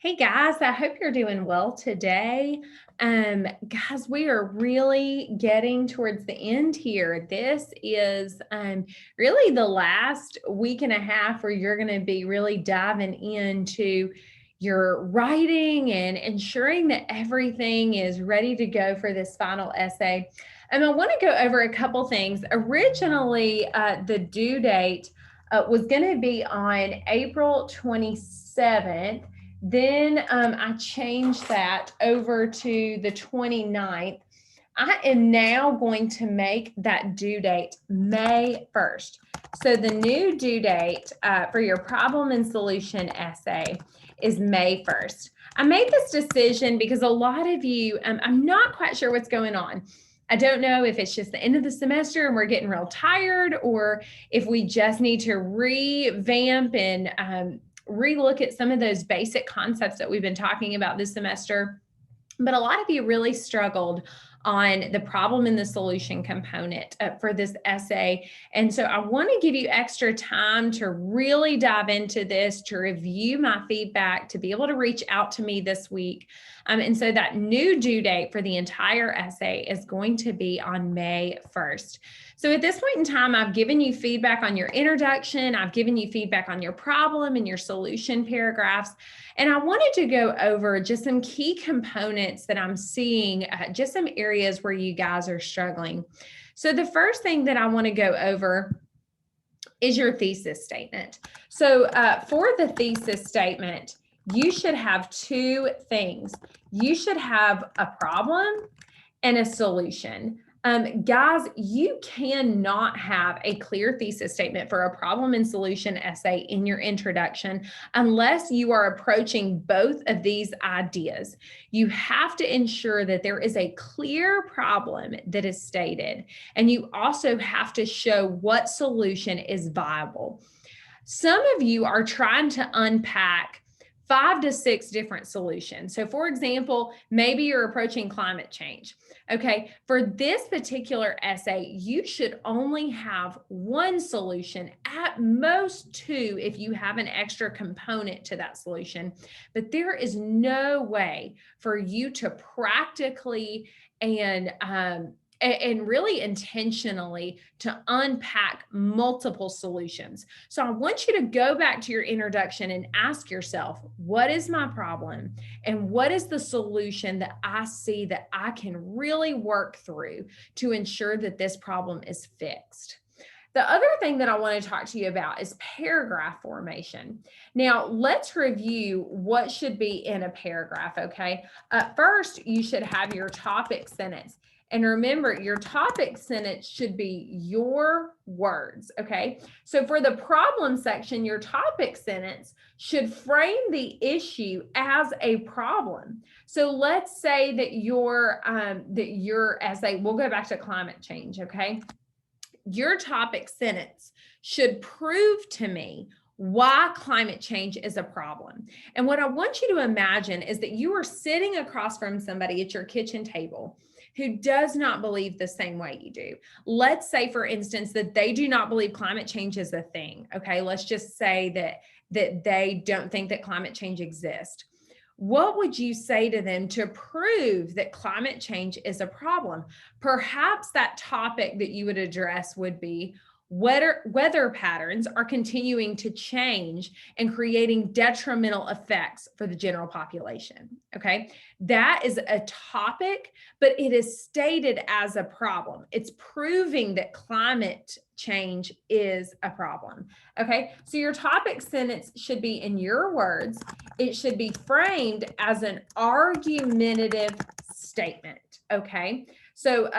Hey guys, I hope you're doing well today. Guys, we are really getting towards the end here. This is really the last week and a half where you're going to be really diving into your writing and ensuring that everything is ready to go for this final essay. And I want to go over a couple things. Originally, the due date was going to be on April 27th. Then I changed that over to the 29th. I am now going to make that due date May 1st. So the new due date for your problem and solution essay is May 1st. I made this decision because a lot of you, I'm not quite sure what's going on. I don't know if it's just the end of the semester and we're getting real tired, or if we just need to revamp and relook at some of those basic concepts that we've been talking about this semester. But a lot of you really struggled on the problem and the solution component for this essay. And so I want to give you extra time to really dive into this, to review my feedback, to be able to reach out to me this week. And so that new due date for the entire essay is going to be on May 1st. So at this point in time, I've given you feedback on your introduction. I've given you feedback on your problem and your solution paragraphs. And I wanted to go over just some key components that I'm seeing, just some areas where you guys are struggling. So the first thing that I want to go over is your thesis statement. So for the thesis statement, you should have two things. You should have a problem and a solution. Guys, you cannot have a clear thesis statement for a problem and solution essay in your introduction unless you are approaching both of these ideas. You have to ensure that there is a clear problem that is stated, and you also have to show what solution is viable. Some of you are trying to unpack 5 to 6 different solutions. So for example, maybe you're approaching climate change. Okay, for this particular essay, you should only have one solution, at most 2 if you have an extra component to that solution. But there is no way for you to practically and really intentionally to unpack multiple solutions. So I want you to go back to your introduction and ask yourself, what is my problem? And what is the solution that I see that I can really work through to ensure that this problem is fixed? The other thing that I want to talk to you about is paragraph formation. Now, let's review what should be in a paragraph, okay? First, you should have your topic sentence. And remember, your topic sentence should be your words, okay? So for the problem section, your topic sentence should frame the issue as a problem. So let's say that your essay, we'll go back to climate change, okay? Your topic sentence should prove to me why climate change is a problem. And what I want you to imagine is that you are sitting across from somebody at your kitchen table who does not believe the same way you do. Let's say, for instance, that they do not believe climate change is a thing. Okay, let's just say that they don't think that climate change exists. What would you say to them to prove that climate change is a problem? Perhaps that topic that you would address would be weather patterns are continuing to change and creating detrimental effects for the general population. Okay, that is a topic, but it is stated as a problem. It's proving that climate change is a problem. Okay, so your topic sentence should be in your words. It should be framed as an argumentative statement. Okay, so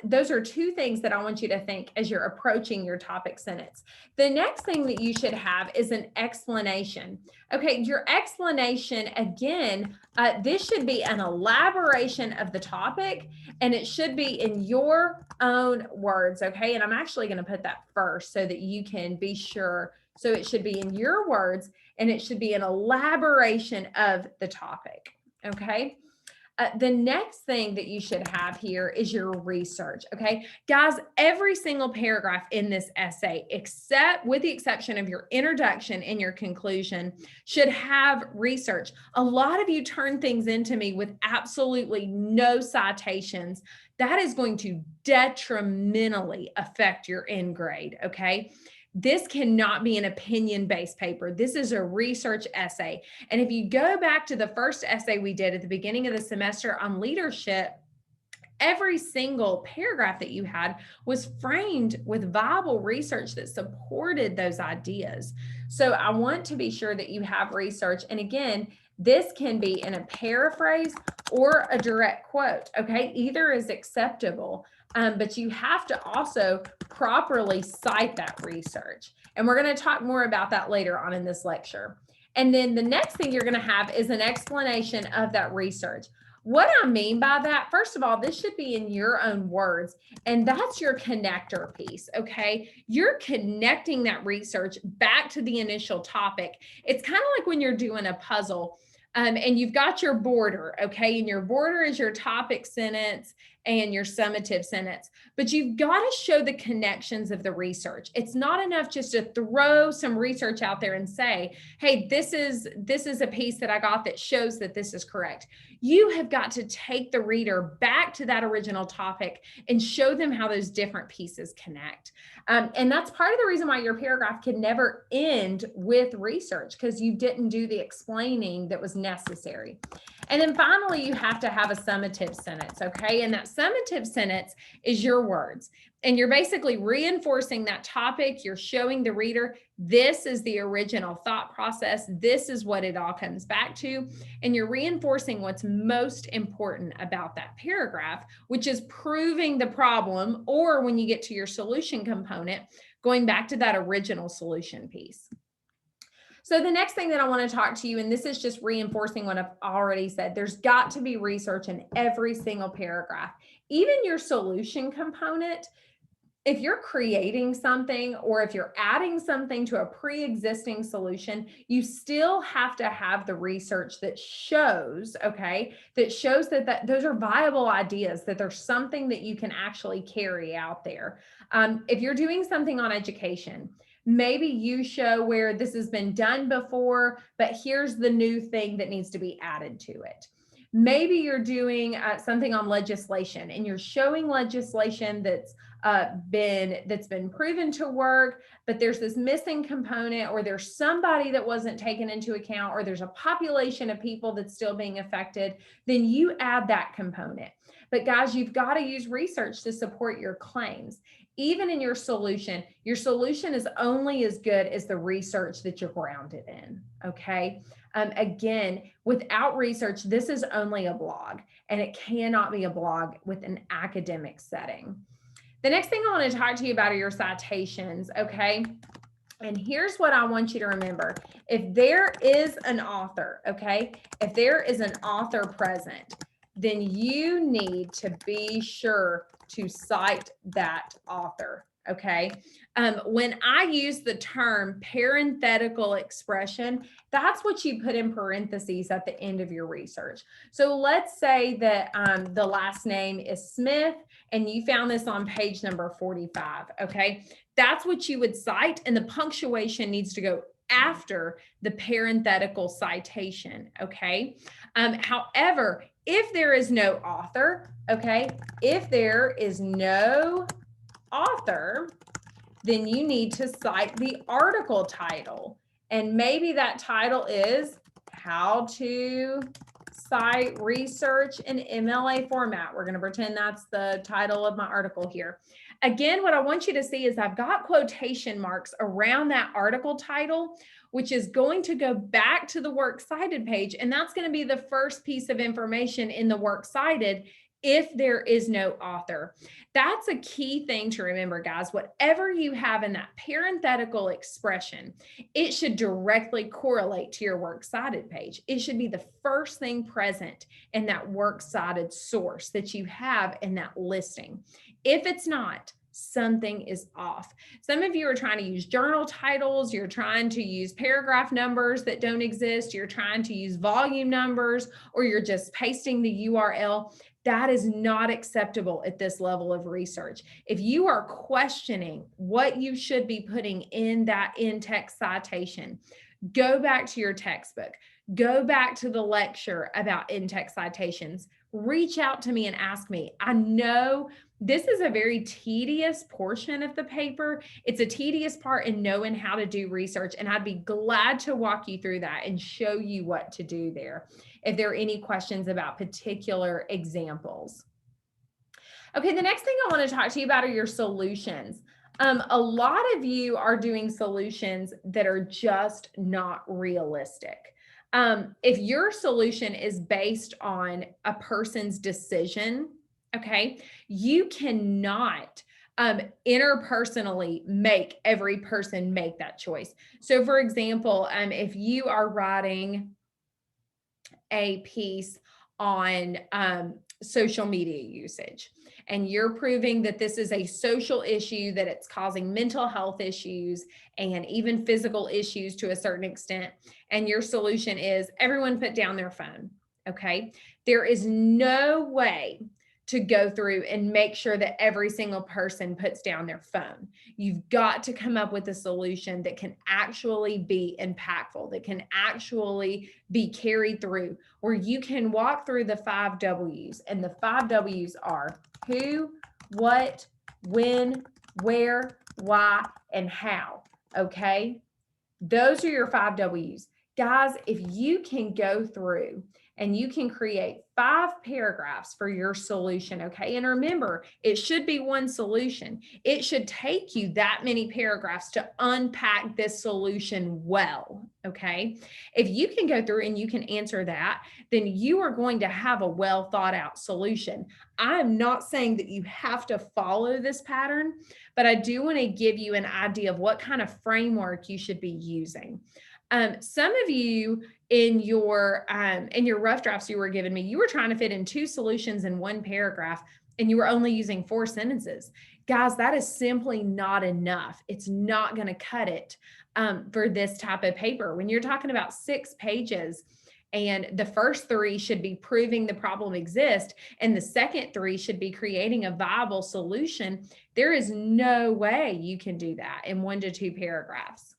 those are two things that I want you to think as you're approaching your topic sentence. The next thing that you should have is an explanation. Okay, your explanation, again, this should be an elaboration of the topic, and it should be in your own words, okay? And I'm actually going to put that first so that you can be sure. So it should be in your words, and it should be an elaboration of the topic, okay? The next thing that you should have here is your research. Okay, guys, every single paragraph in this essay, except with the exception of your introduction and your conclusion, should have research. A lot of you turn things into me with absolutely no citations. That is going to detrimentally affect your end grade. Okay. This cannot be an opinion-based paper. This is a research essay. And if you go back to the first essay we did at the beginning of the semester on leadership, every single paragraph that you had was framed with viable research that supported those ideas. So I want to be sure that you have research. And again, this can be in a paraphrase or a direct quote, okay? Either is acceptable, but you have to also properly cite that research. And we're going to talk more about that later on in this lecture. And then the next thing you're going to have is an explanation of that research. What I mean by that, first of all, this should be in your own words, and that's your connector piece, okay? You're connecting that research back to the initial topic. It's kind of like when you're doing a puzzle, and you've got your border, okay? And your border is your topic sentence and your summative sentence, but you've got to show the connections of the research. It's not enough just to throw some research out there and say, hey, this is a piece that I got that shows that this is correct. You have got to take the reader back to that original topic and show them how those different pieces connect. And that's part of the reason why your paragraph can never end with research, because you didn't do the explaining that was necessary. And then finally, you have to have a summative sentence, okay? And that summative sentence is your words. And you're basically reinforcing that topic. You're showing the reader, this is the original thought process. This is what it all comes back to. And you're reinforcing what's most important about that paragraph, which is proving the problem, or when you get to your solution component, going back to that original solution piece. So the next thing that I want to talk to you, and this is just reinforcing what I've already said, there's got to be research in every single paragraph. Even your solution component, if you're creating something or if you're adding something to a pre-existing solution, you still have to have the research that shows, okay, that shows that those are viable ideas, that there's something that you can actually carry out there. If you're doing something on education, maybe you show where this has been done before, but here's the new thing that needs to be added to it. Maybe you're doing something on legislation and you're showing legislation that's been proven to work, but there's this missing component, or there's somebody that wasn't taken into account, or there's a population of people that's still being affected, then you add that component. But guys, you've got to use research to support your claims. Even in your solution is only as good as the research that you're grounded in, okay? Again, without research, this is only a blog, and it cannot be a blog with an academic setting. The next thing I want to talk to you about are your citations, okay? And here's what I want you to remember. If there is an author, okay, if there is an author present, then you need to be sure to cite that author, okay? When I use the term parenthetical expression, that's what you put in parentheses at the end of your research. So let's say that the last name is Smith, and you found this on page number 45, okay? That's what you would cite, and the punctuation needs to go after the parenthetical citation, okay? However, if there is no author, okay, if there is no author, then you need to cite the article title. And maybe that title is How to Cite Research in MLA Format. We're going to pretend that's the title of my article here. Again, what I want you to see is I've got quotation marks around that article title, which is going to go back to the works cited page. And that's going to be the first piece of information in the works cited if there is no author. That's a key thing to remember, guys. Whatever you have in that parenthetical expression, it should directly correlate to your works cited page. It should be the first thing present in that works cited source that you have in that listing. If it's not, something is off. Some of you are trying to use journal titles, you're trying to use paragraph numbers that don't exist, you're trying to use volume numbers, or you're just pasting the URL. That is not acceptable at this level of research. If you are questioning what you should be putting in that in-text citation, go back to your textbook, go back to the lecture about in-text citations, reach out to me and ask me. I know this is a very tedious portion of the paper. It's a tedious part in knowing how to do research, and I'd be glad to walk you through that and show you what to do there if there are any questions about particular examples. Okay, the next thing I want to talk to you about are your solutions. A lot of you are doing solutions that are just not realistic. If your solution is based on a person's decision, okay, you cannot interpersonally make every person make that choice. So for example, if you are writing a piece on social media usage, and you're proving that this is a social issue, that it's causing mental health issues and even physical issues to a certain extent, and your solution is everyone put down their phone, okay? There is no way to go through and make sure that every single person puts down their phone. You've got to come up with a solution that can actually be impactful, that can actually be carried through, where you can walk through the 5 W's. And the 5 W's are who, what, when, where, why, and how, okay? Those are your 5 W's. Guys, if you can go through and you can create 5 paragraphs for your solution, okay? And remember, it should be one solution. It should take you that many paragraphs to unpack this solution well, okay? If you can go through and you can answer that, then you are going to have a well thought out solution. I'm not saying that you have to follow this pattern, but I do want to give you an idea of what kind of framework you should be using. Some of you in your rough drafts you were giving me, you were trying to fit in 2 solutions in 1 paragraph, and you were only using 4 sentences. Guys, that is simply not enough. It's not going to cut it for this type of paper. When you're talking about 6 pages, and the first 3 should be proving the problem exists, and the second 3 should be creating a viable solution, there is no way you can do that in 1 to 2 paragraphs.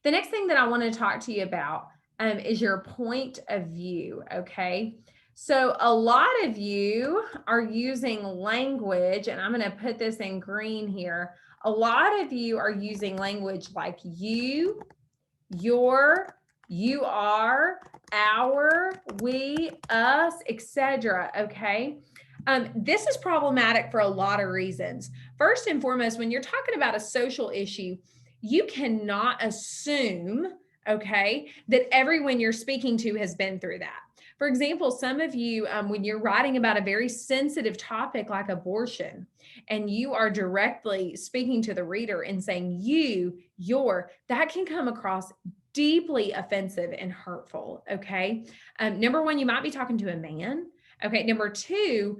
The next thing that I want to talk to you about is your point of view, okay? So a lot of you are using language, and I'm going to put this in green here. A lot of you are using language like you, your, you are, our, we, us, etc. Okay. This is problematic for a lot of reasons. First and foremost, when you're talking about a social issue, you cannot assume, okay, that everyone you're speaking to has been through that. For example, some of you, when you're writing about a very sensitive topic like abortion, and you are directly speaking to the reader and saying you, your, that can come across deeply offensive and hurtful, okay? Number 1, you might be talking to a man. Okay, number 2,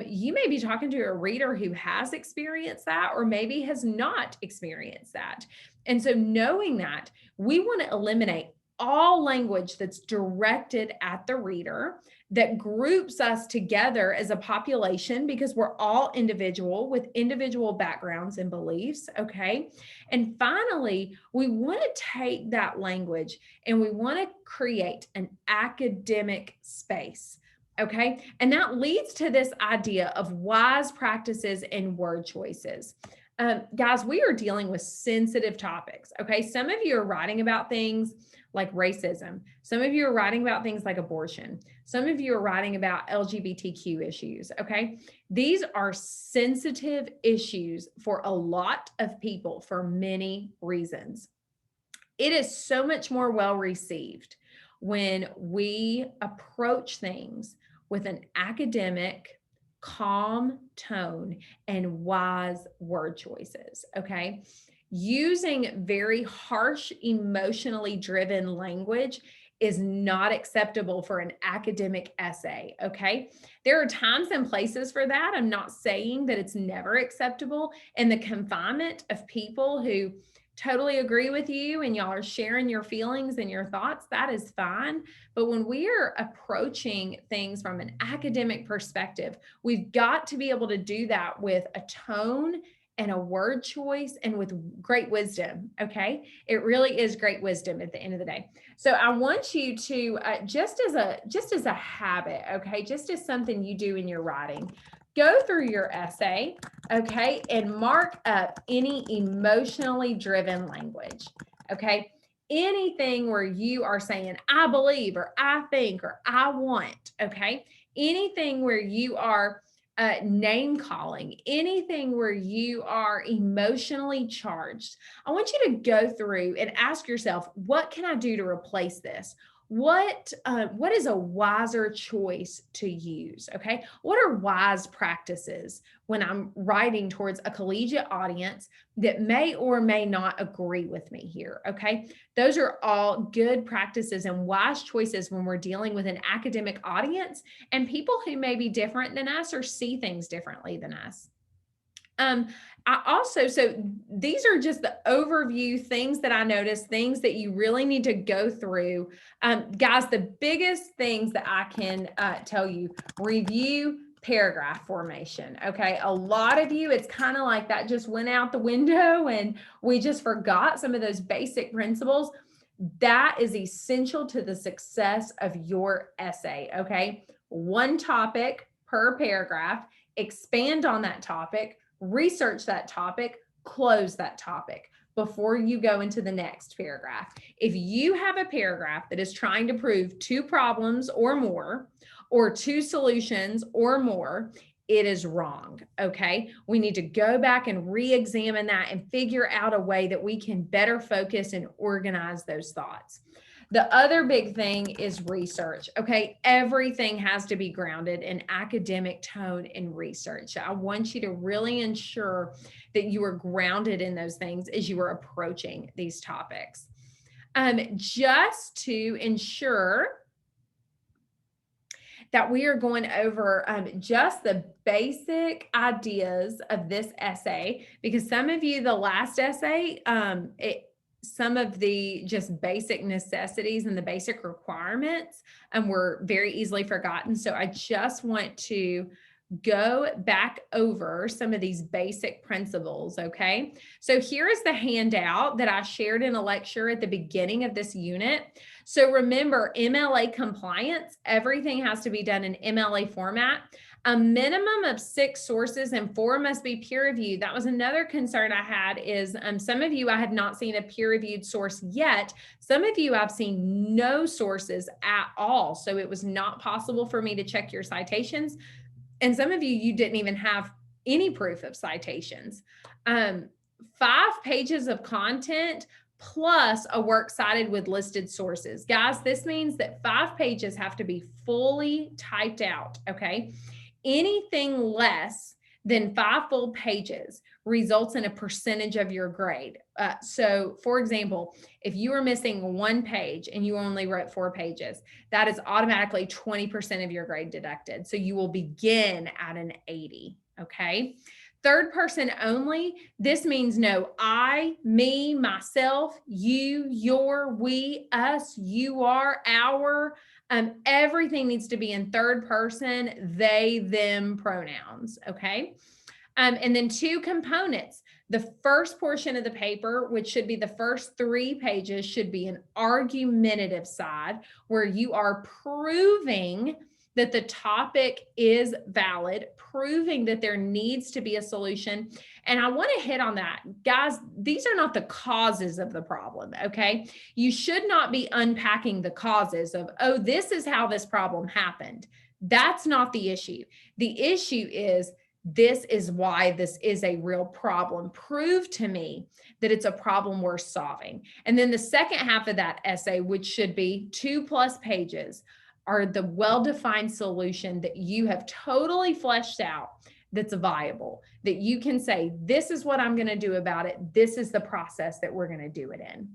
you may be talking to a reader who has experienced that or maybe has not experienced that. And so knowing that, we want to eliminate all language that's directed at the reader, that groups us together as a population, because we're all individual with individual backgrounds and beliefs, okay? And finally, we want to take that language and we want to create an academic space. Okay, and that leads to this idea of wise practices and word choices. Guys, we are dealing with sensitive topics. Okay, some of you are writing about things like racism. Some of you are writing about things like abortion. Some of you are writing about LGBTQ issues. Okay, these are sensitive issues for a lot of people for many reasons. It is so much more well received when we approach things with an academic, calm tone and wise word choices, okay? Using very harsh, emotionally driven language is not acceptable for an academic essay, okay? There are times and places for that. I'm not saying that it's never acceptable. And the confinement of people who totally agree with you and y'all are sharing your feelings and your thoughts, that is fine. But when we are approaching things from an academic perspective, we've got to be able to do that with a tone and a word choice and with great wisdom. Okay. It really is great wisdom at the end of the day. So I want you to just as a habit, okay, just as something you do in your writing, go through your essay, okay, and mark up any emotionally driven language, okay? Anything where you are saying, I believe, or I think, or I want, okay? Anything where you are name calling, anything where you are emotionally charged, I want you to go through and ask yourself, what can I do to replace this? What is a wiser choice to use? Okay, what are wise practices when I'm writing towards a collegiate audience that may or may not agree with me here? Okay, those are all good practices and wise choices when we're dealing with an academic audience and people who may be different than us or see things differently than us. So these are just the overview things that I noticed, things that you really need to go through. Guys, the biggest things that I can tell you, review paragraph formation. Okay. A lot of you, it's kind of like that just went out the window and we just forgot some of those basic principles. That is essential to the success of your essay. Okay. One topic per paragraph, expand on that topic, research that topic, close that topic before you go into the next paragraph. If you have a paragraph that is trying to prove 2 problems or more, or 2 solutions or more, it is wrong, okay? We need to go back and re-examine that and figure out a way that we can better focus and organize those thoughts. The other big thing is research, okay? Everything has to be grounded in academic tone and research. I want you to really ensure that you are grounded in those things as you are approaching these topics. Just to ensure that we are going over just the basic ideas of this essay, because some of you, the last essay, some of the just basic necessities and the basic requirements were very easily forgotten. So I just want to go back over some of these basic principles, okay? So here is the handout that I shared in a lecture at the beginning of this unit. So remember, MLA compliance, everything has to be done in MLA format. A minimum of 6 sources and 4 must be peer-reviewed. That was another concern I had is some of you, I had not seen a peer-reviewed source yet. Some of you, I've seen no sources at all. So it was not possible for me to check your citations. And some of you, you didn't even have any proof of citations. 5 pages of content plus a works cited with listed sources. Guys, this means that 5 pages have to be fully typed out, okay? Anything less than 5 full pages results in a percentage of your grade. So for example, if you are missing 1 page and you only wrote 4 pages, that is automatically 20% of your grade deducted. So you will begin at an 80, okay? Third person only, this means no I, me, myself, you, your, we, us, you are, our. Everything needs to be in third person, they, them pronouns, okay? And then 2 components. The first portion of the paper, which should be the first 3 pages, should be an argumentative side where you are proving that the topic is valid, proving that there needs to be a solution. And I want to hit on that. Guys, these are not the causes of the problem, okay? You should not be unpacking the causes of, oh, this is how this problem happened. That's not the issue. The issue is, this is why this is a real problem. Prove to me that it's a problem worth solving. And then the second half of that essay, which should be 2+ pages, are the well-defined solution that you have totally fleshed out that's viable, that you can say, this is what I'm going to do about it. This is the process that we're going to do it in.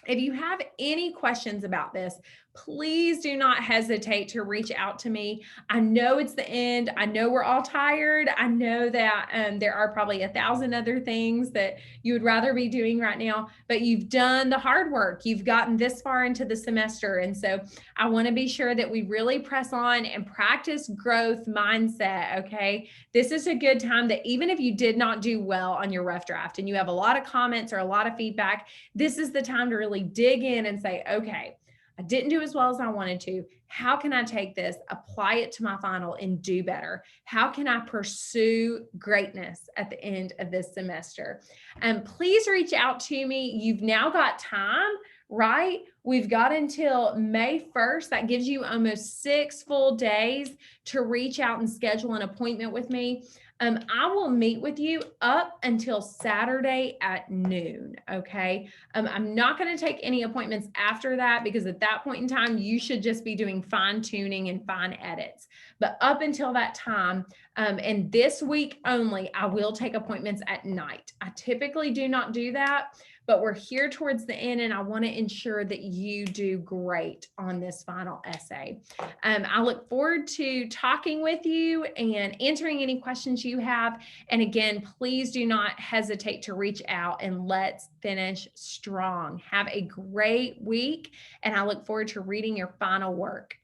If you have any questions about this, please do not hesitate to reach out to me. I know it's the end. I know we're all tired. I know that there are probably 1,000 other things that you would rather be doing right now, but you've done the hard work. You've gotten this far into the semester. And so I want to be sure that we really press on and practice growth mindset. Okay. This is a good time that even if you did not do well on your rough draft and you have a lot of comments or a lot of feedback, this is the time to really dig in and say, okay, I didn't do as well as I wanted to. How can I take this, apply it to my final, and do better? How can I pursue greatness at the end of this semester? And please reach out to me. You've now got time, right? We've got until May 1st. That gives you almost 6 full days to reach out and schedule an appointment with me. I will meet with you up until Saturday at noon. Okay. I'm not going to take any appointments after that because at that point in time, you should just be doing fine tuning and fine edits. But up until that time, and this week only, I will take appointments at night. I typically do not do that, but we're here towards the end and I want to ensure that you do great on this final essay. I look forward to talking with you and answering any questions you have. And again, please do not hesitate to reach out and let's finish strong. Have a great week. And I look forward to reading your final work.